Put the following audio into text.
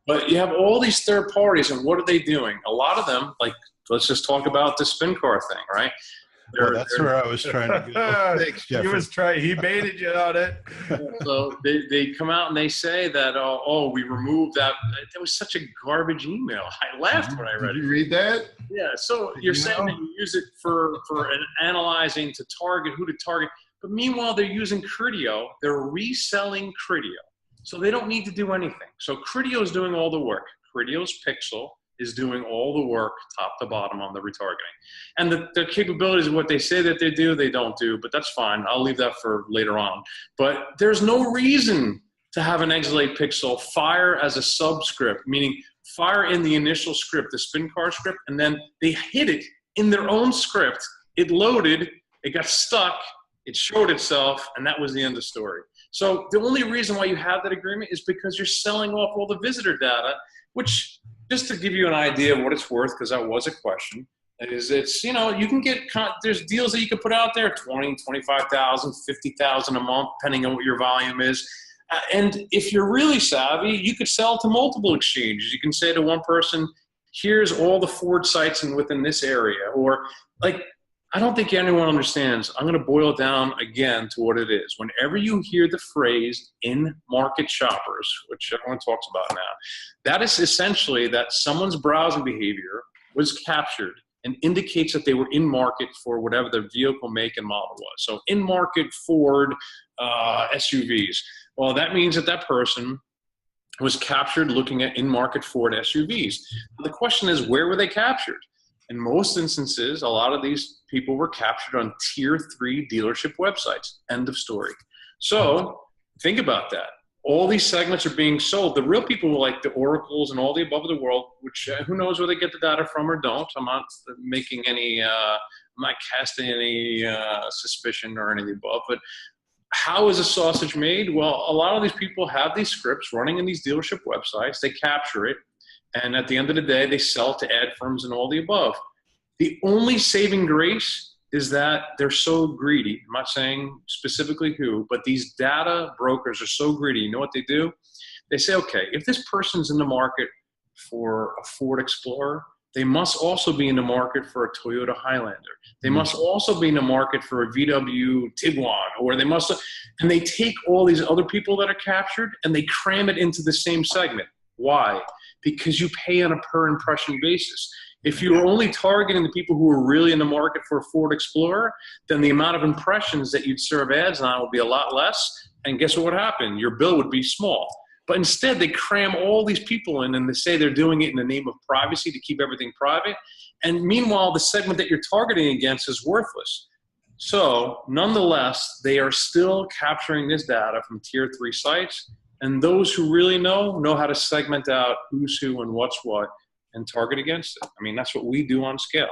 But you have all these third parties, and what are they doing? A lot of them, like, let's just talk about the spin car thing, right? Well, that's where I was trying to go. Thanks, Jeffrey. He baited you on it. So they come out and they say that, oh, we removed that. That was such a garbage email. I laughed when I read it. Did you read that? Yeah. So you're saying that you use it for analyzing to target who to target, but meanwhile they're using Criteo. They're reselling Criteo, so they don't need to do anything. So Criteo is doing all the work. Criteo's Pixel is doing all the work top to bottom on the retargeting. And the capabilities of what they say that they do, they don't do, but that's fine. I'll leave that for later on. But there's no reason to have an Exilate Pixel fire as a subscript, meaning fire in the initial script, the spin car script, and then they hit it in their own script. It loaded, it got stuck, it showed itself, and that was the end of the story. So the only reason why you have that agreement is because you're selling off all the visitor data, which, just to give you an idea of what it's worth, because that was a question, is it's, you know, you can get, there's deals that you can put out there, 20, 25,000, 50,000 a month, depending on what your volume is. And if you're really savvy, you could sell to multiple exchanges. You can say to one person, here's all the Ford sites within this area. Or, like, I don't think anyone understands. I'm going to boil it down again to what it is. Whenever you hear the phrase in-market shoppers, which everyone talks about now, that is essentially that someone's browsing behavior was captured and indicates that they were in market for whatever their vehicle make and model was. So in-market Ford SUVs. Well, that means that that person was captured looking at in-market Ford SUVs. The question is, where were they captured? In most instances, a lot of these people were captured on tier 3 dealership websites. End of story. So think about that. All these segments are being sold. The real people like the Oracles and all the above of the world, which who knows where they get the data from or don't. I'm not making any, I'm not casting any suspicion or any of the above. But how is a sausage made? Well, a lot of these people have these scripts running in these dealership websites. They capture it. And at the end of the day, they sell to ad firms and all the above. The only saving grace is that they're so greedy. I'm not saying specifically who, but these data brokers are so greedy. You know what they do? They say, okay, if this person's in the market for a Ford Explorer, they must also be in the market for a Toyota Highlander. They must also be in the market for a VW Tiguan, or they must, and they take all these other people that are captured and they cram it into the same segment. Why? Because you pay on a per impression basis. If you were only targeting the people who are really in the market for a Ford Explorer, then the amount of impressions that you'd serve ads on would be a lot less. And guess what would happen? Your bill would be small. But instead, they cram all these people in and they say they're doing it in the name of privacy to keep everything private. And meanwhile, the segment that you're targeting against is worthless. So nonetheless, they are still capturing this data from tier 3 sites. And those who really know how to segment out who's who and what's what and target against it. I mean, that's what we do on scale.